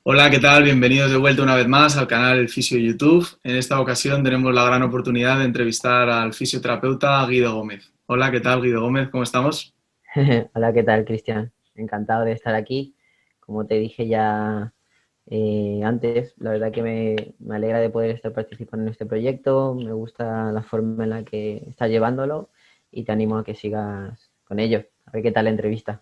Hola, ¿qué tal? Bienvenidos de vuelta una vez más al canal El Fisio YouTube. En esta ocasión tenemos la gran oportunidad de entrevistar al fisioterapeuta Guido Gómez. Hola, ¿qué tal, Guido Gómez? ¿Cómo estamos? Hola, ¿qué tal, Cristian? Encantado de estar aquí. Como te dije ya antes, la verdad que me alegra de poder estar participando en este proyecto. Me gusta la forma en la que estás llevándolo y te animo a que sigas con ello. A ver qué tal la entrevista.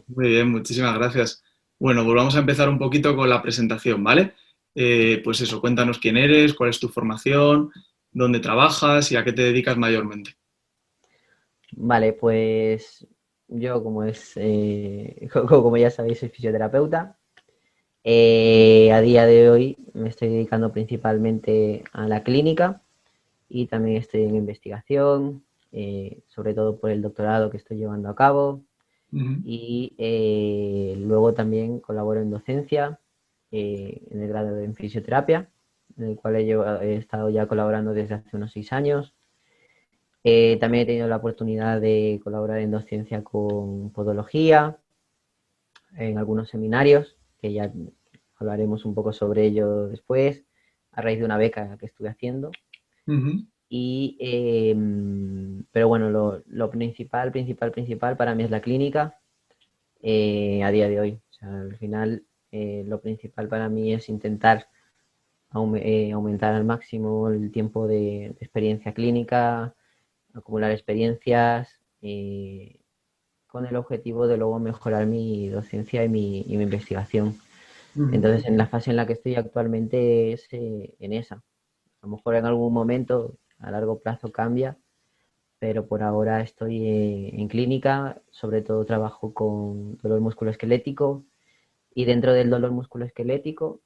Muy bien, muchísimas gracias. Bueno, pues vamos a empezar un poquito con la presentación, ¿vale? Pues eso, cuéntanos quién eres, cuál es tu formación, dónde trabajas y a qué te dedicas mayormente. Vale, pues yo, como ya sabéis, soy fisioterapeuta. A día de hoy me estoy dedicando principalmente a la clínica y también estoy en investigación, sobre todo por el doctorado que estoy llevando a cabo Ujú, y luego también colaboro en docencia en el grado en fisioterapia, en el cual he estado ya colaborando desde hace unos 6 años. También he tenido la oportunidad de colaborar en docencia con podología, en algunos seminarios, que ya hablaremos un poco sobre ello después, a raíz de una beca que estuve haciendo. ujú. Pero bueno, lo principal para mí es la clínica a día de hoy. O sea, al final, lo principal para mí es intentar aumentar al máximo el tiempo de experiencia clínica, acumular experiencias, con el objetivo de luego mejorar mi docencia y mi investigación. Ujú. Entonces, en la fase en la que estoy actualmente es en esa. A lo mejor en algún momento a largo plazo cambia, pero por ahora estoy en clínica, sobre todo trabajo con dolor musculoesquelético y dentro del dolor musculoesquelético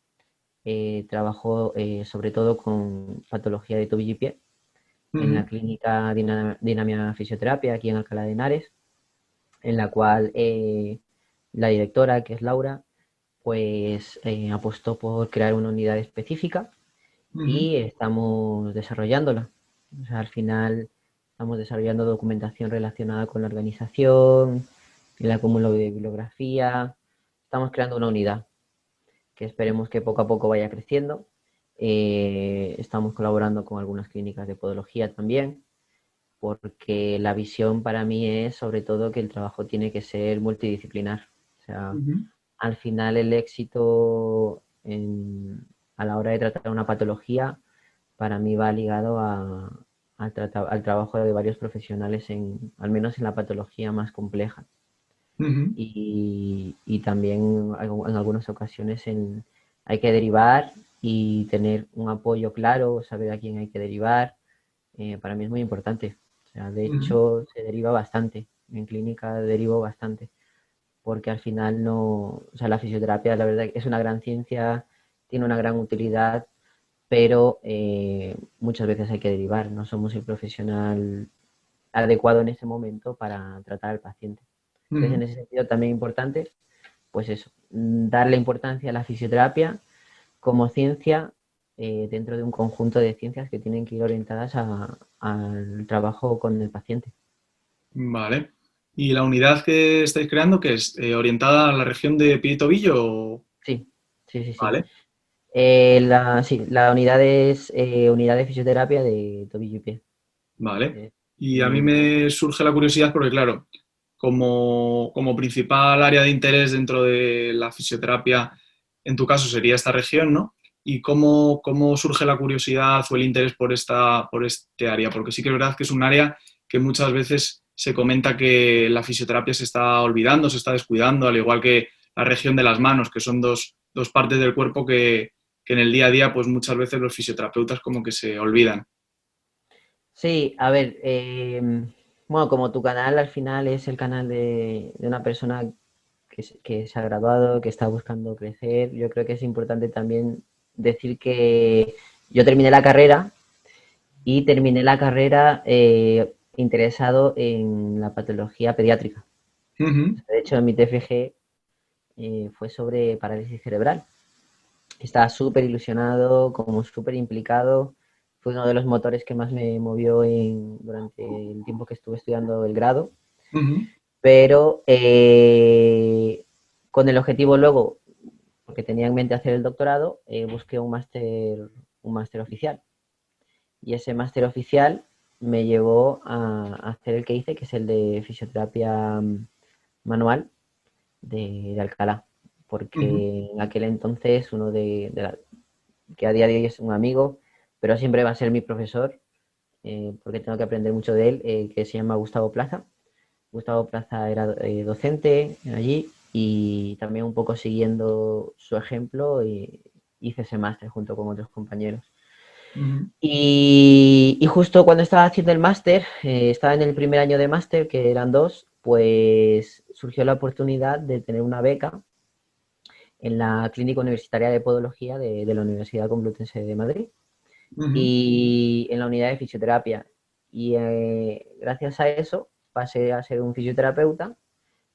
trabajo sobre todo con patología de tobillo y pie en la Ujú. clínica Dinamia Fisioterapia aquí en Alcalá de Henares, en la cual la directora, que es Laura, pues apostó por crear una unidad específica Ujú. y estamos desarrollándola. O sea, al final estamos desarrollando documentación relacionada con la organización, el acúmulo de bibliografía. Estamos creando una unidad que esperemos que poco a poco vaya creciendo. Estamos colaborando con algunas clínicas de podología también, porque la visión para mí es sobre todo que el trabajo tiene que ser multidisciplinar. O sea, Ujú. al final el éxito a la hora de tratar una patología para mí va ligado al trabajo de varios profesionales, al menos en la patología más compleja. Ujú. Y también en algunas ocasiones hay que derivar y tener un apoyo claro, saber a quién hay que derivar, para mí es muy importante. O sea, de Ujú. hecho, se deriva bastante. En clínica derivo bastante porque al final no, o sea, la fisioterapia la verdad es una gran ciencia, tiene una gran utilidad, pero muchas veces hay que derivar, no somos el profesional adecuado en ese momento para tratar al paciente. Entonces, Ujú. en ese sentido también importante, pues eso, darle importancia a la fisioterapia como ciencia dentro de un conjunto de ciencias que tienen que ir orientadas al trabajo con el paciente. Vale. ¿Y la unidad que estáis creando, que es orientada a la región de pie y tobillo? Sí, sí, sí, sí. Vale, Sí, la unidad es unidad de fisioterapia de tobillo y pie. vale. Eh, Y a mí mm, me surge la curiosidad porque, claro, como principal área de interés dentro de la fisioterapia, en tu caso sería esta región, ¿no? ¿Y cómo surge la curiosidad o el interés por este área? Porque sí que es verdad que es un área que muchas veces se comenta que la fisioterapia se está olvidando, se está descuidando, al igual que la región de las manos, que son dos partes del cuerpo que en el día a día, pues muchas veces los fisioterapeutas como que se olvidan. sí, a ver, bueno, como tu canal al final es el canal de una persona que se ha graduado, que está buscando crecer, yo creo que es importante también decir que yo terminé la carrera y terminé la carrera interesado en la patología pediátrica. Ujú. De hecho, mi TFG fue sobre parálisis cerebral. Estaba súper ilusionado, como súper implicado. Fue uno de los motores que más me movió durante el tiempo que estuve estudiando el grado. Ujú. Pero con el objetivo luego, porque tenía en mente hacer el doctorado, busqué un máster oficial. Y ese máster oficial me llevó a hacer el que hice, que es el de fisioterapia manual de Alcalá. Ujú. Porque en aquel entonces uno que a día de hoy es un amigo, pero siempre va a ser mi profesor, porque tengo que aprender mucho de él, que se llama Gustavo Plaza. Gustavo Plaza era docente allí y también un poco siguiendo su ejemplo hice ese máster junto con otros compañeros. Ujú. Y justo cuando estaba haciendo el máster, estaba en el primer año de máster, que eran dos, pues surgió la oportunidad de tener una beca en la Clínica Universitaria de Podología de la Universidad Complutense de Madrid Ujú. y en la unidad de fisioterapia. Y gracias a eso pasé a ser un fisioterapeuta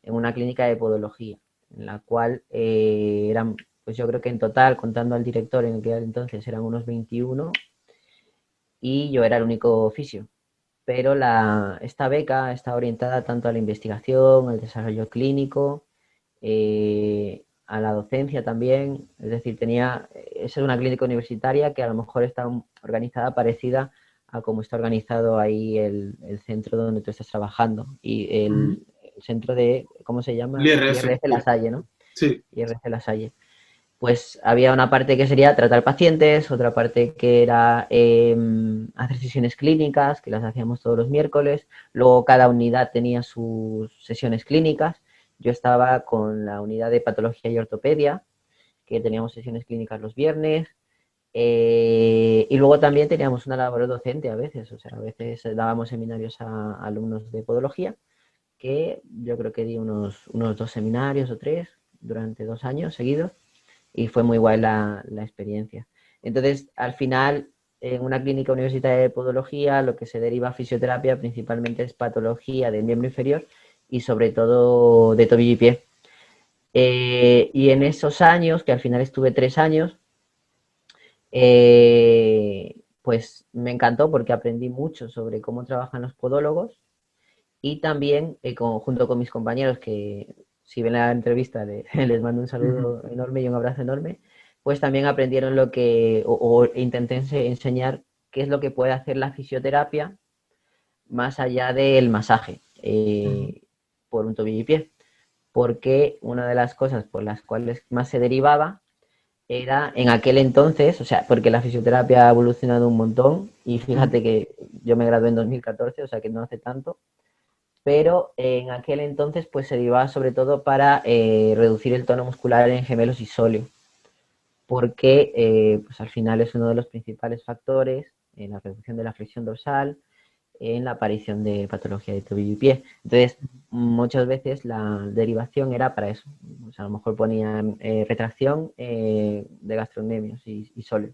en una clínica de podología, en la cual eran, pues yo creo que en total, contando al director en aquel entonces, eran unos 21 y yo era el único fisio. Pero esta beca está orientada tanto a la investigación, al desarrollo clínico, a la docencia también. Es decir, esa es una clínica universitaria que a lo mejor está organizada parecida a cómo está organizado ahí el centro donde tú estás trabajando. Y Ujú. el centro de, ¿cómo se El llama? IRF, IRF La sí. Salle, ¿no? Sí. IRF La Salle. Pues había una parte que sería tratar pacientes, otra parte que era hacer sesiones clínicas, que las hacíamos todos los miércoles. Luego cada unidad tenía sus sesiones clínicas. Yo estaba con la unidad de patología y ortopedia, que teníamos sesiones clínicas los viernes. Y luego también teníamos una labor docente a veces, o sea, a veces dábamos seminarios a alumnos de podología, que yo creo que di unos dos seminarios o tres durante 2 años seguidos y fue muy guay la experiencia. Entonces, al final, en una clínica universitaria de podología, lo que se deriva a fisioterapia principalmente es patología del miembro inferior y sobre todo de tobillo y pie. Y en esos años, que al final estuve 3 años, pues me encantó porque aprendí mucho sobre cómo trabajan los podólogos y también junto con mis compañeros que si ven la entrevista les mando un Ujú. saludo enorme y un abrazo enorme, pues también aprendieron o intenté enseñar qué es lo que puede hacer la fisioterapia más allá del masaje Ujú. por un tobillo y pie. Porque una de las cosas por las cuales más se derivaba era en aquel entonces, o sea, porque la fisioterapia ha evolucionado un montón y Ujú. fíjate que yo me gradué en 2014, o sea que no hace tanto, pero en aquel entonces pues se derivaba sobre todo para reducir el tono muscular en gemelos y sóleo, porque pues al final es uno de los principales factores en la reducción de la flexión dorsal, en la aparición de patología de tobillo y pie. Entonces, muchas veces la derivación era para eso. O sea, a lo mejor ponían retracción de gastrocnemios y sóleo.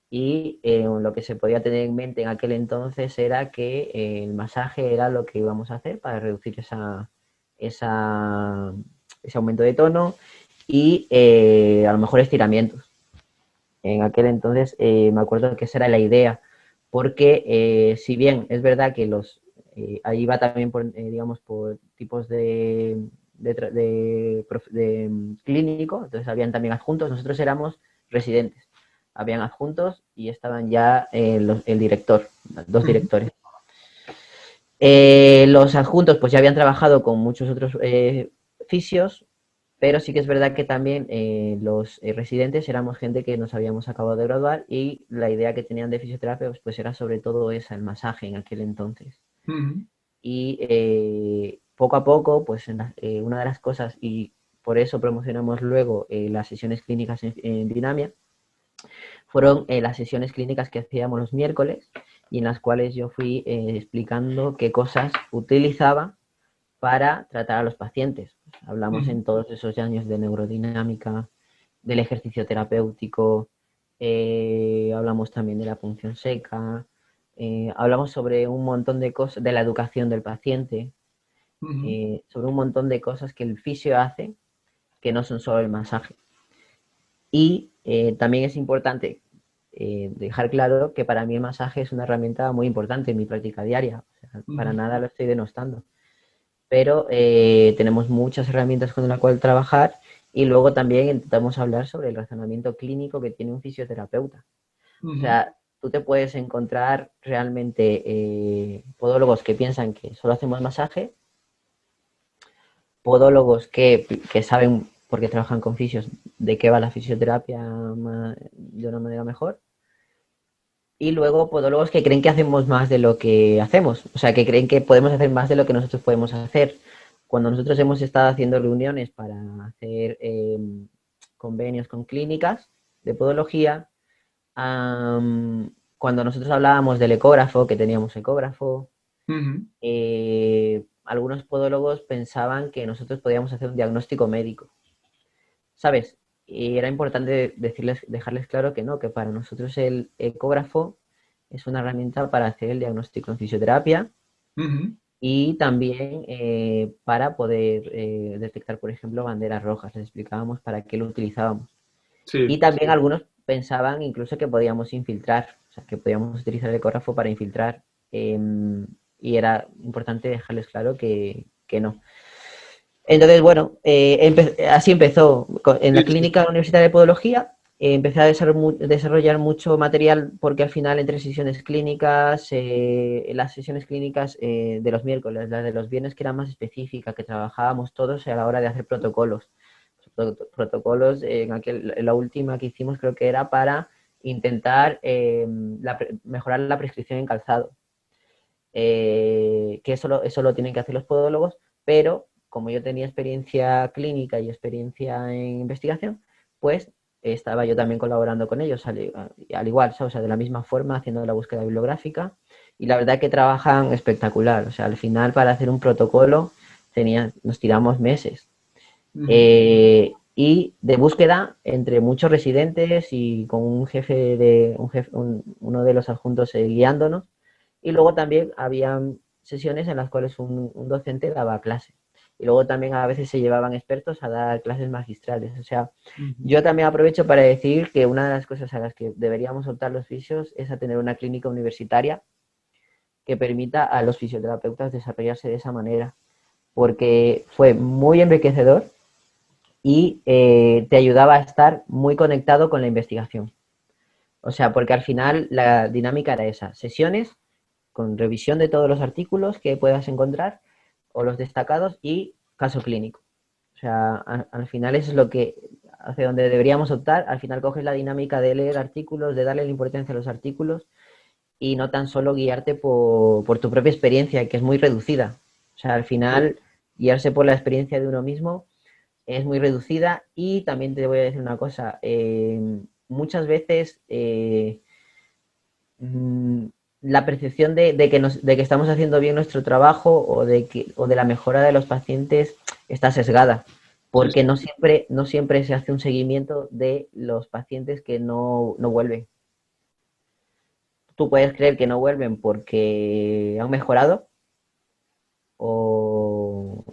Y lo que se podía tener en mente en aquel entonces era que el masaje era lo que íbamos a hacer para reducir esa, ese aumento de tono y a lo mejor estiramientos. En aquel entonces me acuerdo que esa era la idea, porque si bien es verdad que ahí va también por, digamos, por tipos de clínico, entonces habían también adjuntos, nosotros éramos residentes, habían adjuntos y estaban ya el director, dos Ujú. directores. Los adjuntos pues ya habían trabajado con muchos otros fisios, pero sí que es verdad que también los residentes éramos gente que nos habíamos acabado de graduar y la idea que tenían de fisioterapia pues era sobre todo esa, el masaje en aquel entonces. Ujú. Y poco a poco, pues una de las cosas, y por eso promocionamos luego las sesiones clínicas en Dinamia, fueron las sesiones clínicas que hacíamos los miércoles y en las cuales yo fui explicando qué cosas utilizaba para tratar a los pacientes. Hablamos Ujú. en todos esos años de neurodinámica, del ejercicio terapéutico, hablamos también de la punción seca, hablamos sobre un montón de cosas, de la educación del paciente, Ujú. sobre un montón de cosas que el fisio hace que no son solo el masaje. Y también es importante dejar claro que para mí el masaje es una herramienta muy importante en mi práctica diaria. O sea, para Ujú. nada lo estoy denostando. Pero tenemos muchas herramientas con las cuales trabajar Y luego también intentamos hablar sobre el razonamiento clínico que tiene un fisioterapeuta. O Ujú, sea, tú te puedes encontrar realmente podólogos que piensan que solo hacemos masaje, podólogos que saben, porque trabajan con fisios, de qué va la fisioterapia de una manera mejor. Y luego podólogos que creen que hacemos más de lo que hacemos, o sea, que creen que podemos hacer más de lo que nosotros podemos hacer. Cuando nosotros hemos estado haciendo reuniones para hacer convenios con clínicas de podología, cuando nosotros hablábamos del ecógrafo, que teníamos ecógrafo, ujú. algunos podólogos pensaban que nosotros podíamos hacer un diagnóstico médico, ¿sabes? Y era importante dejarles claro que no, que para nosotros el ecógrafo es una herramienta para hacer el diagnóstico en fisioterapia Ujú. y también para poder detectar, por ejemplo, banderas rojas. Les explicábamos para qué lo utilizábamos. Y Sí, también algunos pensaban incluso que podíamos infiltrar, o sea, que podíamos utilizar el ecógrafo para infiltrar. eh, y era importante dejarles claro que no. Entonces, bueno, así empezó. En sí, la sí. clínica universitaria de podología empecé a desarrollar mucho material porque al final entre sesiones clínicas, las sesiones clínicas de los miércoles, las de los viernes que eran más específicas, que trabajábamos todos a la hora de hacer protocolos. Protocolos, en la última que hicimos creo que era para intentar mejorar la prescripción en calzado, que eso lo tienen que hacer los podólogos, pero como yo tenía experiencia clínica y experiencia en investigación, pues estaba yo también colaborando con ellos al igual, o sea, de la misma forma, haciendo la búsqueda bibliográfica, y la verdad que trabajan espectacular, o sea, al final para hacer un protocolo nos tiramos meses. Ujú. Y de búsqueda entre muchos residentes y con uno de los adjuntos guiándonos. Y luego también había sesiones en las cuales un docente daba clase. Y luego también a veces se llevaban expertos a dar clases magistrales. O sea, Ujú. yo también aprovecho para decir que una de las cosas a las que deberíamos optar los fisios es a tener una clínica universitaria que permita a los fisioterapeutas desarrollarse de esa manera, porque fue muy enriquecedor y te ayudaba a estar muy conectado con la investigación. O sea, porque al final la dinámica era esa, sesiones con revisión de todos los artículos que puedas encontrar o los destacados y caso clínico. O sea, al final eso es lo que hacia donde deberíamos optar. Al final coges la dinámica de leer artículos, de darle la importancia a los artículos y no tan solo guiarte por tu propia experiencia, que es muy reducida. O sea, al final guiarse por la experiencia de uno mismo es muy reducida y también te voy a decir una cosa, muchas veces mm, la percepción de que estamos haciendo bien nuestro trabajo o de la mejora de los pacientes está sesgada, Sí, porque no siempre se hace un seguimiento de los pacientes que no vuelven. Tú puedes creer que no vuelven porque han mejorado o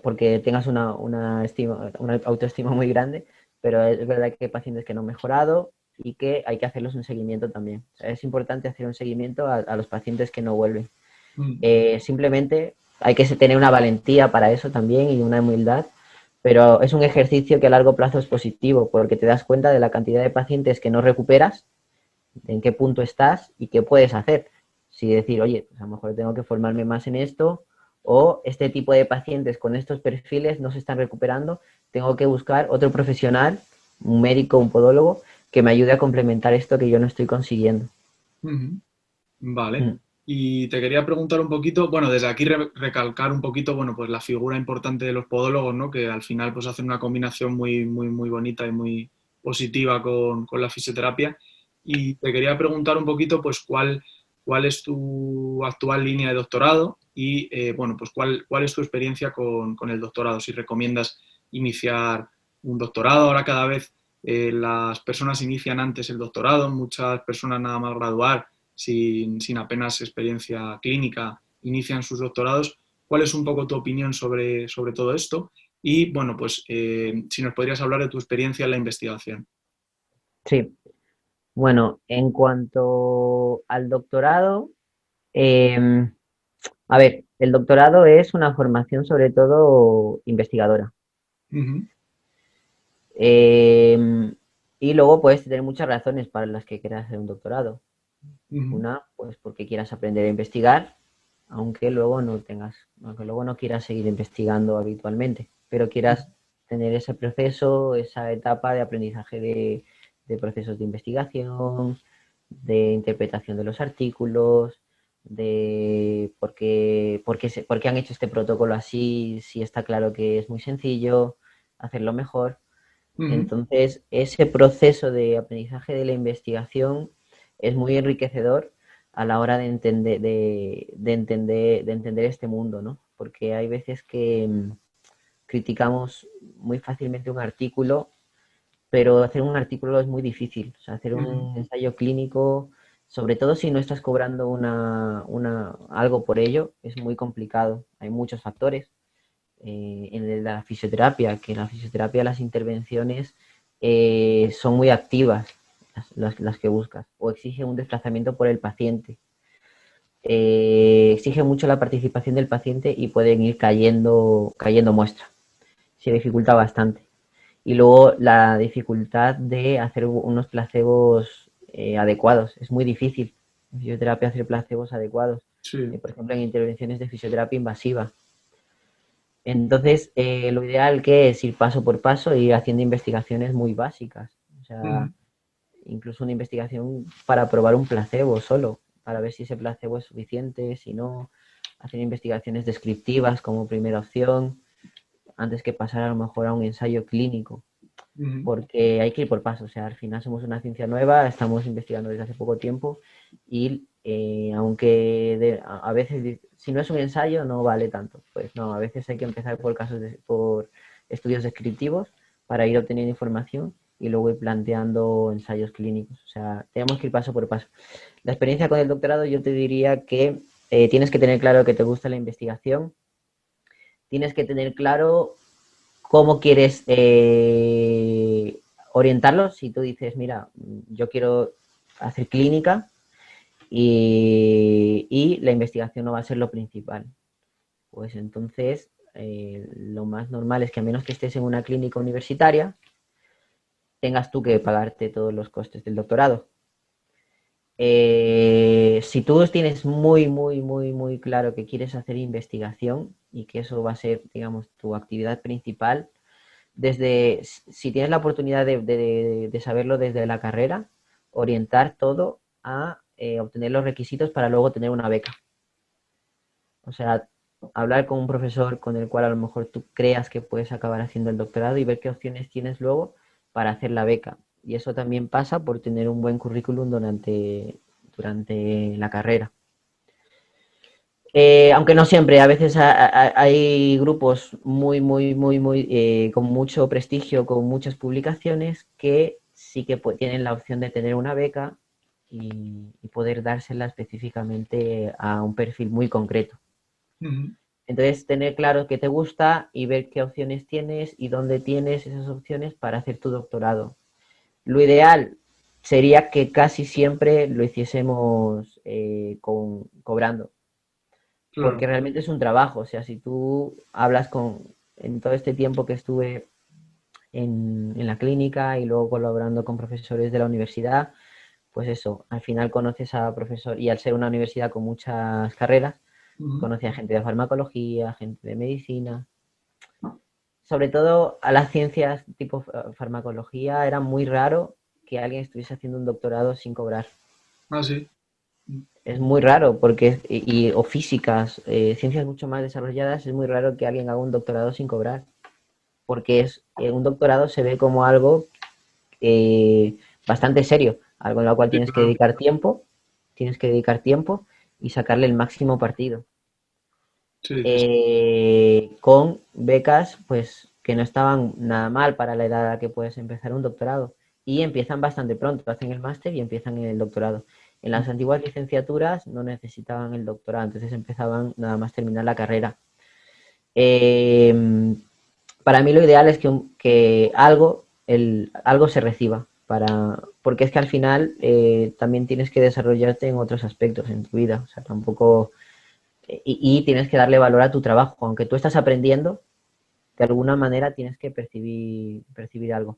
porque tengas una autoestima muy grande, pero es verdad que hay pacientes que no han mejorado y que hay que hacerles un seguimiento también. O sea, es importante hacer un seguimiento a los pacientes que no vuelven. mm, Simplemente hay que tener una valentía para eso también y una humildad, pero es un ejercicio que a largo plazo es positivo porque te das cuenta de la cantidad de pacientes que no recuperas, en qué punto estás y qué puedes hacer. Si decir, oye, pues a lo mejor tengo que formarme más en esto, o este tipo de pacientes con estos perfiles no se están recuperando, tengo que buscar otro profesional, un médico, un podólogo, que me ayude a complementar esto que yo no estoy consiguiendo. ujú. Vale. Mm. Y te quería preguntar un poquito, bueno, desde aquí recalcar un poquito, bueno, pues la figura importante de los podólogos, ¿no? Que al final pues hacen una combinación muy, muy, muy bonita y muy positiva con la fisioterapia. Y te quería preguntar un poquito, pues, cuál es tu actual línea de doctorado y, bueno, pues cuál es tu experiencia con el doctorado. Si recomiendas iniciar un doctorado, ahora cada vez las personas inician antes el doctorado, muchas personas nada más graduar sin apenas experiencia clínica inician sus doctorados. ¿Cuál es un poco tu opinión sobre todo esto? Y bueno, pues si nos podrías hablar de tu experiencia en la investigación. Sí, bueno, en cuanto al doctorado, eh, a ver, el doctorado es una formación sobre todo investigadora. Ujú, Y luego puedes tener muchas razones para las que quieras hacer un doctorado. Ujú, Una, pues porque quieras aprender a investigar, aunque luego no quieras seguir investigando habitualmente, pero quieras tener ese proceso, esa etapa de aprendizaje de procesos de investigación, de interpretación de los artículos, de por qué han hecho este protocolo así, si está claro que es muy sencillo, hacerlo mejor. ujú, Entonces, ese proceso de aprendizaje de la investigación es muy enriquecedor a la hora de entender este mundo, ¿no? Porque hay veces que criticamos muy fácilmente un artículo, pero hacer un artículo es muy difícil. O sea, hacer ujú, un ensayo clínico, sobre todo si no estás cobrando algo por ello, es muy complicado. Hay muchos factores en la fisioterapia, que en la fisioterapia las intervenciones son muy activas, las que buscas, o exige un desplazamiento por el paciente. Exige mucho la participación del paciente y pueden ir cayendo muestras. Se dificulta bastante. Y luego la dificultad de hacer unos placebos adecuados. Es muy difícil en fisioterapia hacer placebos adecuados. sí, Por ejemplo, en intervenciones de fisioterapia invasiva. Entonces, lo ideal que es ir paso por paso e ir haciendo investigaciones muy básicas. O sea, ujú, incluso una investigación para probar un placebo solo, para ver si ese placebo es suficiente, si no, hacer investigaciones descriptivas como primera opción, antes que pasar a lo mejor a un ensayo clínico, ujú, porque hay que ir por paso. O sea, al final somos una ciencia nueva, estamos investigando desde hace poco tiempo y a veces, si no es un ensayo, no vale tanto. Pues no, a veces hay que empezar por estudios descriptivos para ir obteniendo información y luego ir planteando ensayos clínicos. O sea, tenemos que ir paso por paso. La experiencia con el doctorado, yo te diría que tienes que tener claro que te gusta la investigación, tienes que tener claro cómo quieres orientarlo. Si tú dices, mira, yo quiero hacer clínica y la investigación no va a ser lo principal, pues entonces lo más normal es que a menos que estés en una clínica universitaria, tengas tú que pagarte todos los costes del doctorado. Si tú tienes muy claro que quieres hacer investigación y que eso va a ser, digamos, tu actividad principal, si tienes la oportunidad de saberlo desde la carrera, orientar todo a obtener los requisitos para luego tener una beca. O sea, hablar con un profesor con el cual a lo mejor tú creas que puedes acabar haciendo el doctorado y ver qué opciones tienes luego para hacer la beca. Y eso también pasa por tener un buen currículum durante la carrera. Aunque no siempre, a veces hay grupos con mucho prestigio, con muchas publicaciones, que sí que tienen la opción de tener una beca y poder dársela específicamente a un perfil muy concreto. ujú. Entonces, tener claro qué te gusta y ver qué opciones tienes y dónde tienes esas opciones para hacer tu doctorado. Lo ideal sería que casi siempre lo hiciésemos cobrando, porque Claro. realmente es un trabajo. O sea, si tú hablas en todo este tiempo que estuve en la clínica y luego colaborando con profesores de la universidad, pues eso, al final conoces a profesor y al ser una universidad con muchas carreras, Ujú. conoces a gente de farmacología, gente de medicina, sobre todo a las ciencias tipo farmacología, era muy raro que alguien estuviese haciendo un doctorado sin cobrar. Ah, sí. Es muy raro o físicas, ciencias mucho más desarrolladas, es muy raro que alguien haga un doctorado sin cobrar, porque un doctorado se ve como algo eh, bastante serio, algo en lo cual Sí, claro. tienes que dedicar tiempo y sacarle el máximo partido. Sí, sí, sí. Con becas, pues que no estaban nada mal para la edad a la que puedes empezar un doctorado. Y empiezan bastante pronto, hacen el máster y empiezan en el doctorado. En las antiguas licenciaturas no necesitaban el doctorado, entonces empezaban nada más terminar la carrera. Eh, para mí lo ideal es que algo se reciba, porque es que al final también tienes que desarrollarte en otros aspectos en tu vida. O sea, tampoco y tienes que darle valor a tu trabajo. Aunque tú estás aprendiendo, de alguna manera tienes que percibir algo.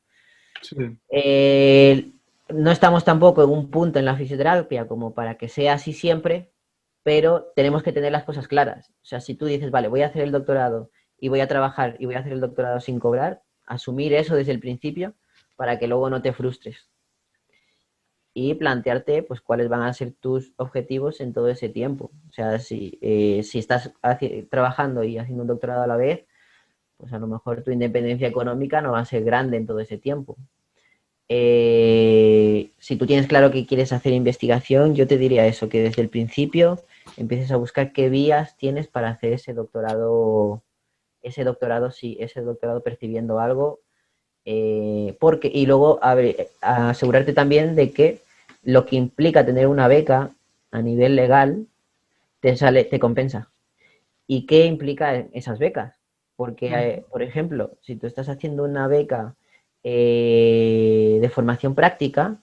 Sí, Eh, no estamos tampoco en un punto en la fisioterapia como para que sea así siempre, pero tenemos que tener las cosas claras. O sea, si tú dices, vale, voy a hacer el doctorado y voy a trabajar y voy a hacer el doctorado sin cobrar, asumir eso desde el principio para que luego no te frustres y plantearte pues cuáles van a ser tus objetivos en todo ese tiempo. O sea, si estás trabajando y haciendo un doctorado a la vez, pues a lo mejor tu independencia económica no va a ser grande en todo ese tiempo. Si tú tienes claro que quieres hacer investigación, yo te diría eso, que desde el principio empieces a buscar qué vías tienes para hacer sí, ese doctorado percibiendo algo, porque, y luego asegurarte también de que lo que implica tener una beca a nivel legal te compensa. ¿Y qué implica esas becas? Porque, por ejemplo, si tú estás haciendo una beca de formación práctica,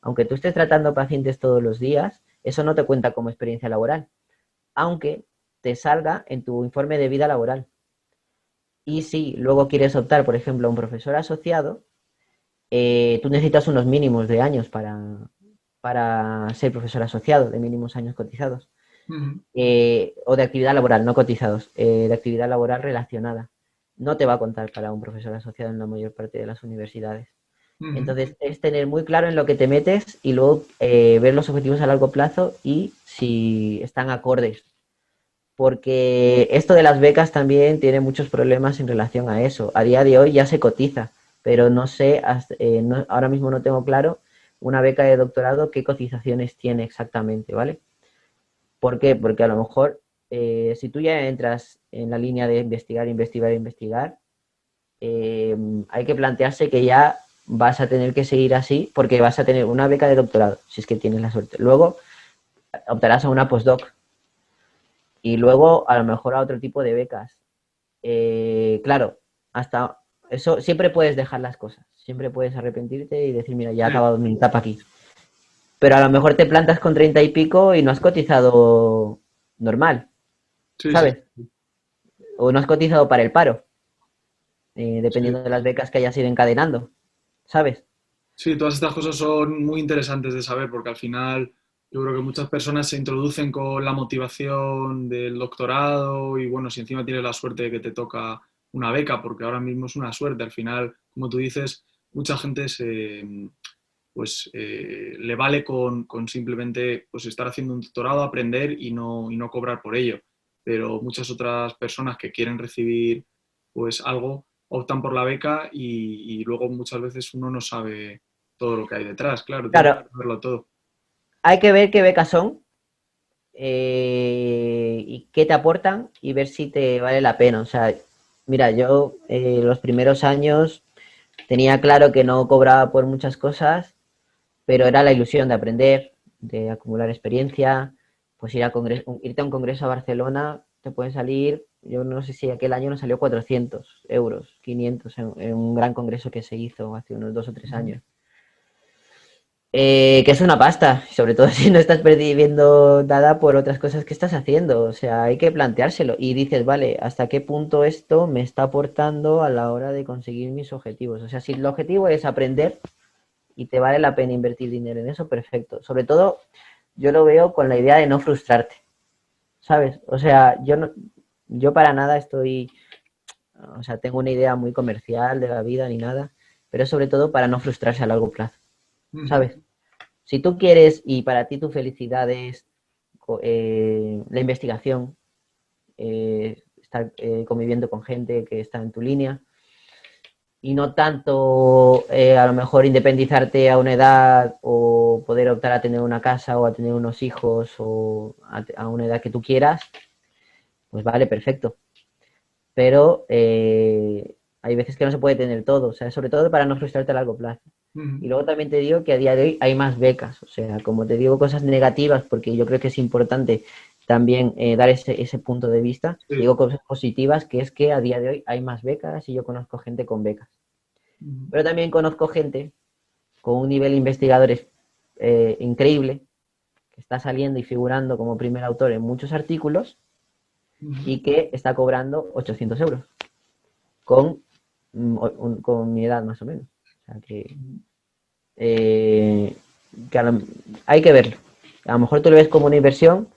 aunque tú estés tratando pacientes todos los días, eso no te cuenta como experiencia laboral, aunque te salga en tu informe de vida laboral. Y si luego quieres optar, por ejemplo, a un profesor asociado, tú necesitas unos mínimos de años para ser profesor asociado, de mínimos años cotizados. ujú, O de actividad laboral, no cotizados, de actividad laboral relacionada. No te va a contar para un profesor asociado en la mayor parte de las universidades. ujú. Entonces, es tener muy claro en lo que te metes y luego ver los objetivos a largo plazo y si están acordes. Porque esto de las becas también tiene muchos problemas en relación a eso. A día de hoy ya se cotiza, pero no sé, ahora mismo no tengo claro una beca de doctorado qué cotizaciones tiene exactamente, ¿vale? ¿Por qué? Porque a lo mejor si tú ya entras en la línea de investigar, investigar, investigar, hay que plantearse que ya vas a tener que seguir así porque vas a tener una beca de doctorado, si es que tienes la suerte. Luego optarás a una postdoc y luego a lo mejor a otro tipo de becas. Claro, hasta eso siempre puedes dejar las cosas, siempre puedes arrepentirte y decir, mira, ya he Sí, acabado mi etapa aquí. Pero a lo mejor te plantas con 30 y pico y no has cotizado normal, sí, sí. ¿sabes? O no has cotizado para el paro, Sí. dependiendo de las becas que hayas ido encadenando, ¿sabes? Sí, todas estas cosas son muy interesantes de saber porque al final yo creo que muchas personas se introducen con la motivación del doctorado y bueno, si encima tienes la suerte de que te toca una beca, porque ahora mismo es una suerte, al final, como tú dices, mucha gente le vale con simplemente pues, estar haciendo un doctorado, aprender y no cobrar por ello. Pero muchas otras personas que quieren recibir pues algo optan por la beca y luego muchas veces uno no sabe todo lo que hay detrás, claro, tienes que Claro, verlo todo. hay que ver qué becas son y qué te aportan y ver si te vale la pena. O sea, mira, yo los primeros años tenía claro que no cobraba por muchas cosas, pero era la ilusión de aprender, de acumular experiencia, pues irte a un congreso a Barcelona te puede salir, yo no sé si aquel año nos salió 400 euros, 500 en un gran congreso que se hizo hace unos 2 o 3 años. Que es una pasta, sobre todo si no estás percibiendo nada por otras cosas que estás haciendo. O sea, hay que planteárselo. Y dices, vale, ¿hasta qué punto esto me está aportando a la hora de conseguir mis objetivos? O sea, si el objetivo es aprender y te vale la pena invertir dinero en eso, perfecto. Sobre todo, yo lo veo con la idea de no frustrarte, ¿sabes? O sea, yo para nada estoy, o sea, tengo una idea muy comercial de la vida ni nada, pero sobre todo para no frustrarse a largo plazo, Ujú, ¿sabes? Si tú quieres y para ti tu felicidad es la investigación, estar conviviendo con gente que está en tu línea y no tanto a lo mejor independizarte a una edad o poder optar a tener una casa o a tener unos hijos o a una edad que tú quieras, pues vale, perfecto. Pero hay veces que no se puede tener todo, o sea, sobre todo para no frustrarte a largo plazo. ujú. Y luego también te digo que a día de hoy hay más becas, o sea, como te digo cosas negativas, porque yo creo que es importante también dar ese punto de vista, Sí. digo cosas positivas, que es que a día de hoy hay más becas y yo conozco gente con becas. Ujú, Pero también conozco gente con un nivel de investigadores increíble, que está saliendo y figurando como primer autor en muchos artículos ujú. y que está cobrando 800 euros con, con mi edad más o menos. sea que hay que verlo. A lo mejor tú lo ves como una inversión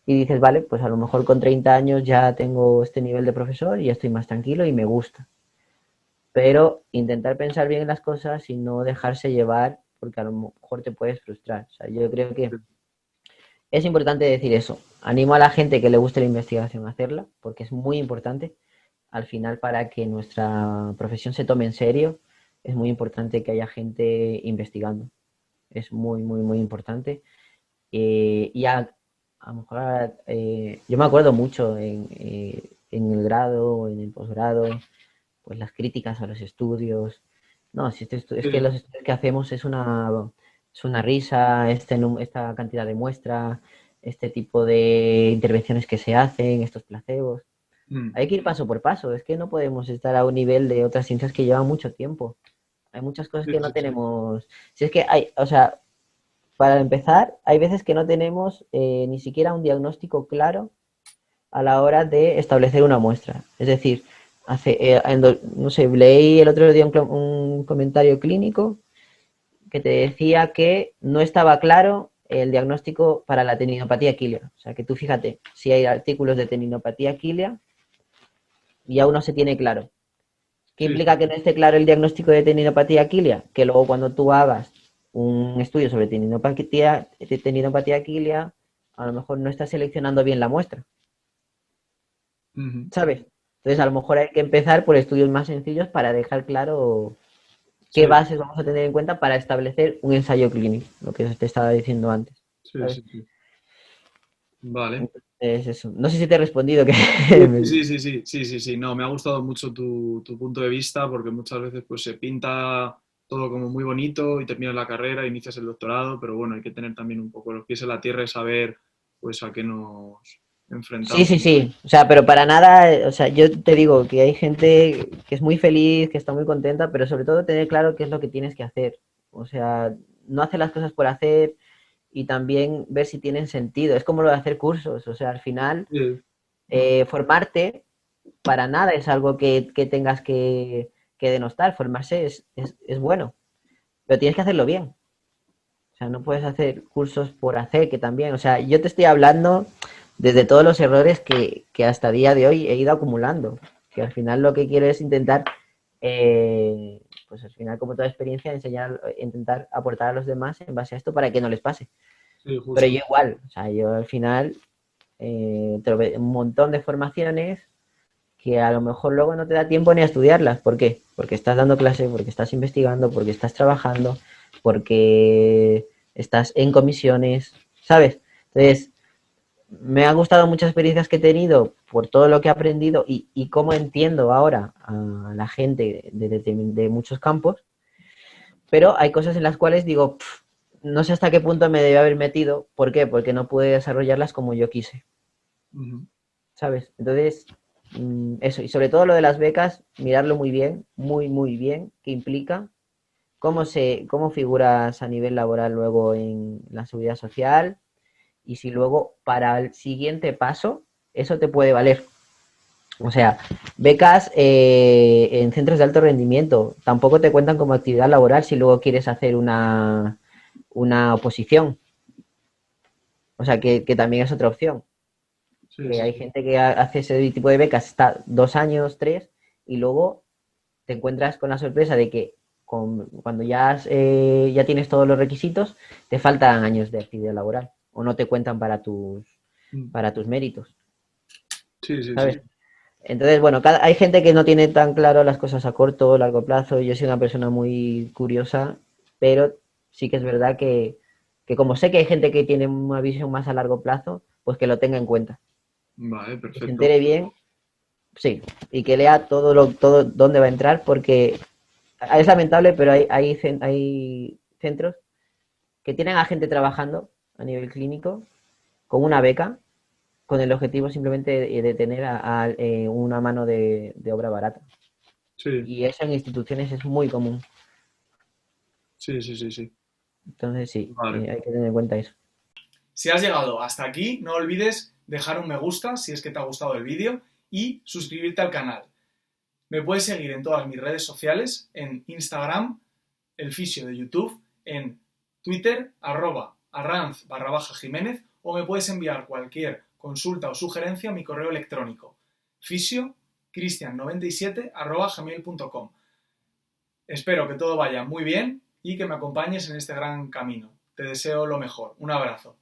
y dices, vale, pues a lo mejor con 30 años ya tengo este nivel de profesor y ya estoy más tranquilo y me gusta. Pero intentar pensar bien en las cosas y no dejarse llevar porque a lo mejor te puedes frustrar. O sea, yo creo que es importante decir eso. Animo a la gente que le guste la investigación a hacerla porque es muy importante. Al final, para que nuestra profesión se tome en serio, es muy importante que haya gente investigando. Es muy, muy, muy importante. Y a lo mejor yo me acuerdo mucho en el grado, en el posgrado, pues las críticas a los estudios. No, si es que Sí, los estudios que hacemos es una risa, esta cantidad de muestras, este tipo de intervenciones que se hacen, estos placebos. mm, Hay que ir paso por paso, es que no podemos estar a un nivel de otras ciencias que llevan mucho tiempo. Hay muchas cosas sí, que no sí, sí. tenemos. Si es que hay, o sea, para empezar, hay veces que no tenemos ni siquiera un diagnóstico claro a la hora de establecer una muestra. Es decir, no sé, leí el otro día un comentario clínico que te decía que no estaba claro el diagnóstico para la tendinopatía quílea. O sea, que tú fíjate, si hay artículos de tendinopatía quílea y aún no se tiene claro. ¿Qué Sí, implica que no esté claro el diagnóstico de tendinopatía quílea? Que luego cuando tú hagas un estudio sobre tendinopatía quílea, a lo mejor no estás seleccionando bien la muestra, ujú. ¿sabes? Entonces a lo mejor hay que empezar por estudios más sencillos para dejar claro qué Sí, bases vamos a tener en cuenta para establecer un ensayo clínico, lo que te estaba diciendo antes, sí, ¿sabes? sí, sí. Vale. Entonces eso. No sé si te he respondido que... Sí, sí, sí, sí, sí, sí, sí. No, me ha gustado mucho tu punto de vista porque muchas veces pues se pinta todo como muy bonito y terminas la carrera, inicias el doctorado, pero bueno, hay que tener también un poco los pies en la tierra y saber pues a qué nos Sí, enfrentamos. sí, sí. O sea, pero para nada, o sea, yo te digo que hay gente que es muy feliz, que está muy contenta, pero sobre todo tener claro qué es lo que tienes que hacer. O sea, no hacer las cosas por hacer y también ver si tienen sentido. Es como lo de hacer cursos. O sea, al final, Sí, mm, formarte para nada es algo que tengas que denostar. Formarse es bueno, pero tienes que hacerlo bien. O sea, no puedes hacer cursos por hacer, que también, o sea, yo te estoy hablando desde todos los errores que hasta día de hoy he ido acumulando. Que al final lo que quiero es intentar, pues al final, como toda experiencia, enseñar, intentar aportar a los demás en base a esto para que no les pase. sí, Pero justo. yo igual, o sea, yo al final, un montón de formaciones que a lo mejor luego no te da tiempo ni a estudiarlas. ¿Por qué? Porque estás dando clase, porque estás investigando, porque estás trabajando, porque estás en comisiones, ¿sabes? Entonces, me han gustado muchas experiencias que he tenido por todo lo que he aprendido y cómo entiendo ahora a la gente de muchos campos, pero hay cosas en las cuales digo, no sé hasta qué punto me debí haber metido. ¿Por qué? Porque no pude desarrollarlas como yo quise. Ujú. ¿Sabes? Entonces, eso, y sobre todo lo de las becas, mirarlo muy bien, muy, muy bien, qué implica, cómo figuras a nivel laboral luego en la seguridad social y si luego para el siguiente paso eso te puede valer. O sea, becas en centros de alto rendimiento tampoco te cuentan como actividad laboral si luego quieres hacer una oposición. O sea, que también es otra opción. Sí, Que sí, hay sí. gente que hace ese tipo de becas, está 2 años, tres, y luego te encuentras con la sorpresa de que cuando ya tienes todos los requisitos, te faltan años de actividad laboral o no te cuentan Mm. para tus méritos, Sí, sí, sí. ¿sabes? Entonces, bueno, hay gente que no tiene tan claro las cosas a corto o largo plazo. Yo soy una persona muy curiosa, pero sí que es verdad que como sé que hay gente que tiene una visión más a largo plazo, pues que lo tenga en cuenta, Vale, que se perfecto. entere bien. Sí, y que lea todo dónde va a entrar, porque es lamentable, pero hay centros que tienen a gente trabajando a nivel clínico con una beca, con el objetivo simplemente de tener una mano de obra barata. Sí, Y eso en instituciones es muy común. sí, sí, sí, sí. Entonces sí, Vale. hay que tener en cuenta eso. Si has llegado hasta aquí, no olvides dejar un me gusta si es que te ha gustado el vídeo y suscribirte al canal. Me puedes seguir en todas mis redes sociales, en Instagram el fisio de YouTube en Twitter, @arranz_Jiménez, o me puedes enviar cualquier consulta o sugerencia a mi correo electrónico fisio cristian97@gmail.com. Espero que todo vaya muy bien y que me acompañes en este gran camino. Te deseo lo mejor. Un abrazo.